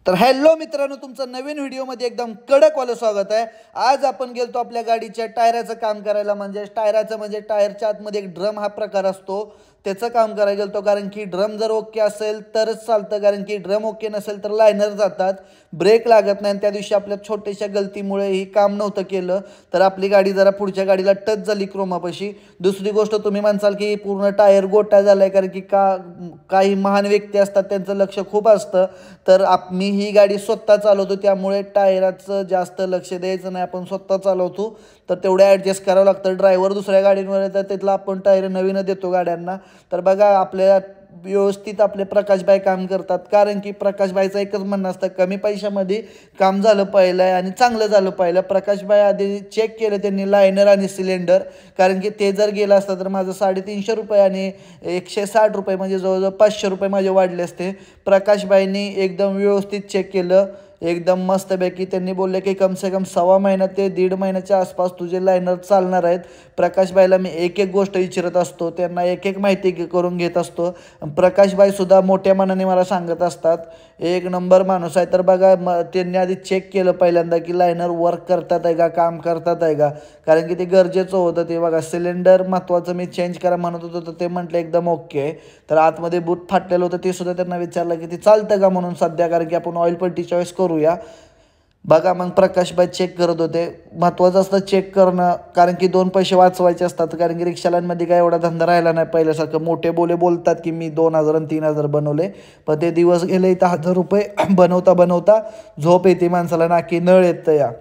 तर हॅलो मित्रांनो, तुमचं नवीन व्हिडिओमध्ये एकदम कडकवालं स्वागत आहे। आज आपण गेलतो आपल्या गाडीच्या टायराचं काम करायला। म्हणजे टायरच्या आतमध्ये एक ड्रम हा प्रकार असतो, त्याचं काम करायला गेलतो। कारण की ड्रम जर ओके असेल तरच चालतं, कारण की ड्रम ओके नसेल तर लायनर जातात, ब्रेक लागत नाही। त्या दिवशी आपल्या छोट्याशा गलतीमुळे ही काम नव्हतं केलं तर आपली गाडी जरा पुढच्या गाडीला टच झाली क्रोमापाशी। दुसरी गोष्ट तुम्ही म्हणसाल की पूर्ण टायर गोटा झालाय, कारण की काही महान व्यक्ती असतात त्यांचं लक्ष खूप असतं। तर मी ही गाडी स्वतः चालवतो, त्यामुळे टायराचं जास्त लक्ष द्यायचं नाही। आपण स्वतः चालवतो तर तेवढं ॲडजस्ट करावं लागतं। ड्रायव्हर दुसऱ्या गाडींवर येतात, त्यातला आपण टायर नवीन देतो गाड्यांना। तर बघा, आपल्या व्यवस्थित आपले प्रकाशभाई काम करतात, कारण की प्रकाशभाईचं एकच म्हणणं असतं, कमी पैशामध्ये काम झालं पाहिलं आणि चांगलं झालं पाहिलं। प्रकाशभाई आधी चेक केलं त्यांनी लायनर आणि सिलेंडर, कारण की ते जर गेलं असतं तर माझं 350 रुपये आणि 160 रुपये म्हणजे जवळजवळ 500 रुपये माझे वाढले असते। प्रकाशभाईंनी एकदम व्यवस्थित चेक केलं, एकदम मस्तपैकी। त्यांनी बोलले की कम से कम 1.25 महिना ते 1.5 महिन्याच्या आसपास तुझे लायनर चालणार आहेत। प्रकाशभाईला मी एक एक गोष्ट विचारत असतो, त्यांना एक एक माहिती करून घेत असतो। प्रकाशभाईसुद्धा मोठ्या मनाने मला सांगत असतात, एक नंबर माणूस आहे। तर बघा, त्यांनी आधी चेक केलं पहिल्यांदा की लायनर वर्क करतात आहे का, काम करतात आहे का, कारण की ते गरजेचं होतं। ते बघा, सिलेंडर महत्त्वाचं मी चेंज करा म्हणत होतो तर ते म्हटलं एकदम ओके। तर आतमध्ये बूट फाटलेलं होतं, ते सुद्धा त्यांना विचारलं की ते चालतं का म्हणून सध्या, कारण की आपण ऑइल पट्टी चॉईस करूया। बघा, मग प्रकाशभाई चेक करत होते। महत्त्वाचं असतं चेक करणं, कारण की 2 पैसे वाचवायचे असतात। कारण की रिक्षावाल्यांमध्ये काय एवढा धंदा राहिला नाही पहिल्यासारखं। मोठे बोलतात की मी 2000 आणि 3000 बनवले, पण ते दिवस गेले इथं 1000 रुपये बनवता बनवता झोप येते माणसाला, ना की नळ येतं या।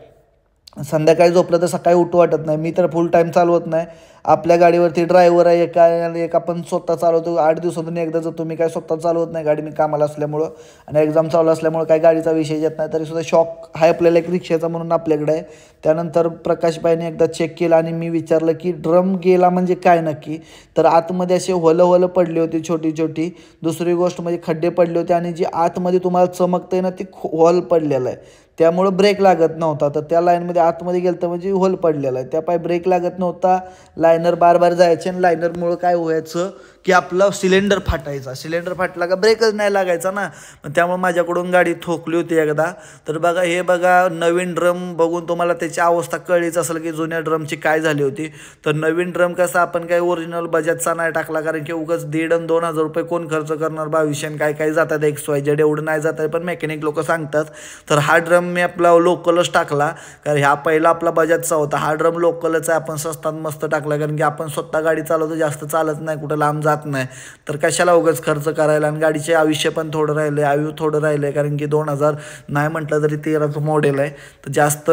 संध्याकाळी झोपलं तर सकाळी उठू वाटत नाही। मी तर फुल टाईम चालवत नाही, आपल्या गाडीवरती ड्रायव्हर आहे एक आपण स्वतः चालवतो। 8 दिवसातून एकदा जातो। मी काय स्वतः चालवत नाही गाडी, मी कामाला असल्यामुळं आणि एक्झाम चालू असल्यामुळं काही गाडीचा विषय येत नाही। तरीसुद्धा शॉक आहे आपल्याला एक रिक्षाचा म्हणून आपल्याकडे आहे। त्यानंतर प्रकाशभाईने एकदा चेक केलं आणि मी विचारलं की ड्रम गेला म्हणजे काय नक्की, तर आतमध्ये असे होलं पडली होती छोटी छोटी। दुसरी गोष्ट म्हणजे खड्डे पडले होते आणि जी आतमध्ये तुम्हाला चमकते ना, ती होल पडलेलं आहे, त्यामुळं ब्रेक लागत नव्हता। तर त्या लाईनमध्ये आतमध्ये गेलं तर म्हणजे होल पडलेला आहे, त्या पाय ब्रेक लागत नव्हता। लायनर बार जायचे आणि लायनरमुळं काय व्हायचं की आपलं सिलेंडर फाटायचा। सिलेंडर फाटला का ब्रेकच नाही लागायचा ना, त्यामुळे माझ्याकडून गाडी ठोकली होती एकदा। तर बघा, हे बघा, नवीन ड्रम बघून तुम्हाला त्याची अवस्था कळलीच असेल की जुन्या ड्रमची काय झाली होती। तर नवीन ड्रम कसा, आपण काय ओरिजिनल बजाजचा नाही टाकला, कारण की उगाच 1.5 आणि 2000 रुपये कोण खर्च करणार, 2200 काय जातात, XYZ एवढं नाही जात आहे, पण मेकॅनिक लोक सांगतात। तर हा ड्रम मी आपला लोकलच टाकला, कारण ह्या पहिला आपला बजाजचा होता, हा ड्रम लोकलच आहे, आपण स्वस्तात मस्त टाकला। कारण की आपण स्वतः गाडी चालवतो, जास्त चालत नाही, कुठं लांब जात नाही, तर कशाला उगाच खर्च करायला। आणि गाडीचे आयुष्य पण थोडं राहिलं आहे, आयु थोडं राहिलं आहे, कारण की 2000 नाही म्हटलं तरी 13चं मॉडेल आहे। तर जास्त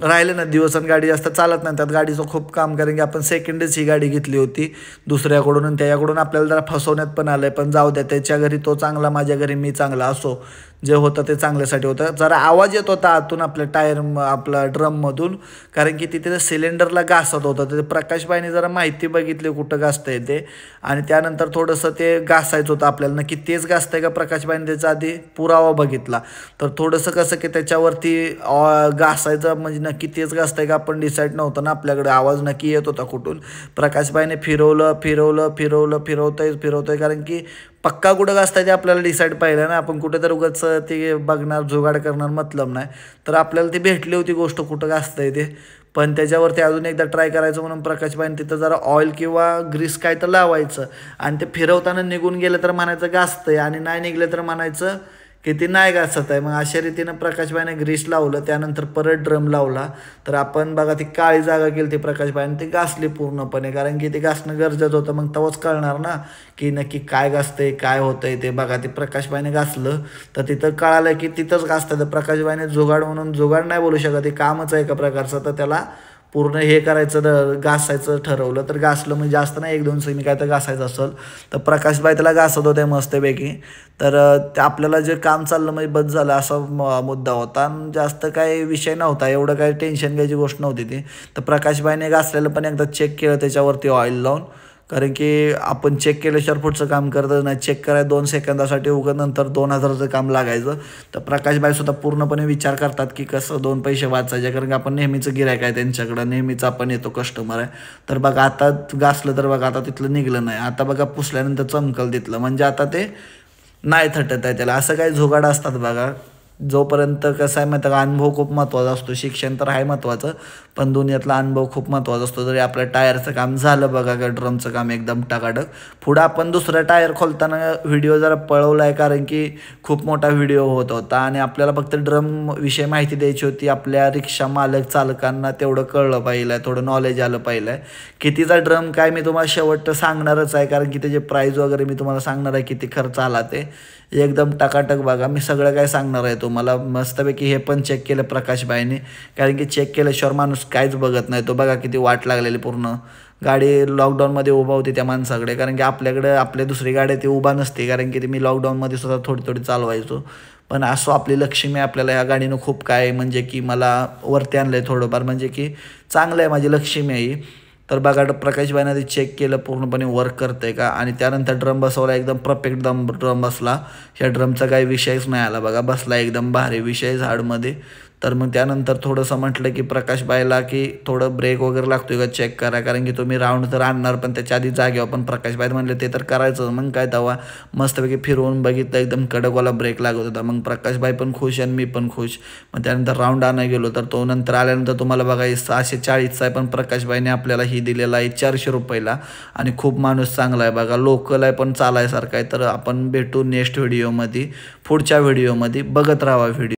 राहिले ना दिवस आणि गाडी जास्त चालत नाही, त्यात गाडीचं खूप काम। कारण की आपण सेकंडच ही गाडी घेतली होती दुसऱ्याकडून, आणि त्याच्याकडून आपल्याला जरा फसवण्यात पण आलं आहे। पण जाऊ द्या, त्याच्या घरी तो चांगला, माझ्या घरी मी चांगला, असो जे होतं ते चांगल्यासाठी होतं। जरा आवाज येत होता आतून आपल्या आपला ड्रममधून, कारण की तिथे सिलेंडरला घासत होतं। तर प्रकाशभाईने जरा माहिती बघितली कुठं घासतंय ते, आणि त्यानंतर थोडंसं ते घासायचं होतं आपल्याला, नक्की तेच घासतंय का प्रकाशभाईने त्याचा आधी पुरावा बघितला। तर थोडंसं कसं की त्याच्यावरती घासायचं म्हणजे नक्की तेच घासतंय का आपण डिसाईड नव्हतं ना, आपल्याकडे आवाज नक्की येत होता कुठून। प्रकाशभाईने फिरवतोय, कारण की पक्का कुठं घासताय ते आपल्याला डिसाईड पाहिलं ना, आपण कुठं तर उगाच ते बघणार, जुगाड करणार मतलब नाही। तर आपल्याला ती भेटली होती गोष्ट कुठं घासतंय ते, पण त्याच्यावरती अजून एकदा ट्राय करायचं म्हणून प्रकाशभाईने तिथं जरा ऑइल किंवा ग्रीस काय तर लावायचं, आणि ते फिरवताना निघून गेलं तर म्हणायचं घासतंय, आणि नाही निघलं तर म्हणायचं की ती नाही घासत आहे। मग अशा रीतीनं प्रकाशभाईने ग्रीस लावलं, त्यानंतर परत ड्रम लावला। तर आपण बघा, ती काळी जागा केली ती प्रकाशभाईने, ती घासली पूर्णपणे, कारण की ते घासणं गरजेचं होतं। मग तेव्हाच कळणार ना की नक्की काय घासतंय, काय होतंय ते। बघा, ते प्रकाशभाईने घासलं तर तिथं कळालं की तिथंच घासतं। तर प्रकाशभाईने जुगाड म्हणून, जुगाड नाही बोलू शकत, ते कामच आहे एका प्रकारचं, तर त्याला पूर्ण हे करायचं, घासायचं ठरवलं। तर घासलं म्हणजे जास्त नाही, 1-2 सेमी काय तर घासायचं असेल। तर प्रकाशभाई त्याला घासत होते मस्तपैकी। तर आपल्याला जे काम चाललं म्हणजे बस झालं असा मुद्दा होता, आणि जास्त काही विषय नव्हता, एवढं काही टेन्शन घ्यायची गोष्ट नव्हती ती। तर प्रकाशभाईने घासलेलं पण एकदा चेक केलं त्याच्यावरती ऑइल लावून, कारण की आपण चेक केल्याशिवाय पुढचं काम करतच नाही। चेक करायला 2 सेकंदासाठी उगाच नंतर 2000चं काम लागायचं। तर प्रकाशभाईसुद्धा पूर्णपणे विचार करतात की कसं 2 पैसे वाचायचे, कारण की आपण नेहमीचं गिऱ्हाईक आहे त्यांच्याकडं, नेहमीच आपण येतो, कस्टमर आहे। तर बघा, आता घासलं तर बघा, आता तिथलं निघलं नाही, आता बघा पुसल्यानंतर चमकल तिथलं, म्हणजे आता ते नाही थटत आहे त्याला। असं काही जुगाड असतात बघा, जोपर्यंत कसं आहे माहिती का, अनुभव खूप महत्त्वाचा असतो. शिक्षण तर आहे महत्त्वाचं, पण दुनियातला अनुभव खूप महत्त्वाचा असतो. जरी आपल्या टायरचं काम झालं बघा का, ड्रमचं काम एकदम टाकाटक. पुढं आपण दुसरा टायर खोलताना व्हिडिओ जरा पळवला आहे, कारण की खूप मोठा व्हिडिओ होत होता आणि आपल्याला फक्त ड्रम विषयी माहिती द्यायची होती. आपल्या रिक्षा मालक चालकांना तेवढं कळलं पाहिजे, थोडं नॉलेज आलं पाहिजे. कितीचा ड्रम काय मी तुम्हाला शेवट सांगणारच आहे, कारण की त्याचे प्राईज वगैरे मी तुम्हाला सांगणार आहे, किती खर्च आला ते एकदम टकाटक बघा. मी सगळं काय सांगणार आहे तुम्हाला. मस्तपैकी हे पण चेक केलं प्रकाशबाईंनी, कारण की चेक केल्याशिवाय माणूस काहीच बघत नाही. तो बघा किती वाट लागलेली, पूर्ण गाडी लॉकडाऊनमध्ये उभा होती त्या माणसाकडे, कारण की आपल्याकडे आपल्या दुसरी गाडी ती उभा नसते, कारण की ती मी लॉकडाऊनमध्ये सुद्धा थोडी थोडी चालवायचो. पण असो आपली लक्ष्मी आपल्याला ह्या गाडीनं खूप काय म्हणजे की मला वरती आणलं आहे थोडंफार, म्हणजे की चांगलं आहे, माझी लक्ष्मी आहे. तर बघा प्रकाशबाईंना ते चेक केलं पूर्णपणे वर्क करते का, आणि त्यानंतर ड्रम बसवला, एकदम परफेक्ट ड्रम बसला. ह्या ड्रमचा काही विषयच नाही आला बघा, बसला एकदम भारी विषय झाडमध्ये. तर मग त्यानंतर थोडंसं म्हटलं की प्रकाशबाईला की थोडं ब्रेक वगैरे लागतोय का चेक करा, कारण की तुम्ही राऊंड तर आणणार, पण त्याच्या आधी जागेवर. पण प्रकाशबाई म्हणले ते तर करायचं. मग काय तेव्हा मस्तपैकी फिरवून बघितलं, एकदम कडकवाला ब्रेक लागत होता. मग प्रकाशबाई पण खुश आणि मी पण खुश. मग त्यानंतर राऊंड आणायला गेलो, तर तो नंतर आल्यानंतर तुम्हाला बघा 640चा आहे, पण प्रकाशबाईने आपल्याला ही दिलेला आहे 400 रुपयाला. आणि खूप माणूस चांगला आहे बघा, लोकल आहे पण चालायसारखं आहे. तर आपण भेटू नेक्स्ट व्हिडिओमध्ये, पुढच्या व्हिडिओमध्ये. बघत राहा व्हिडिओ.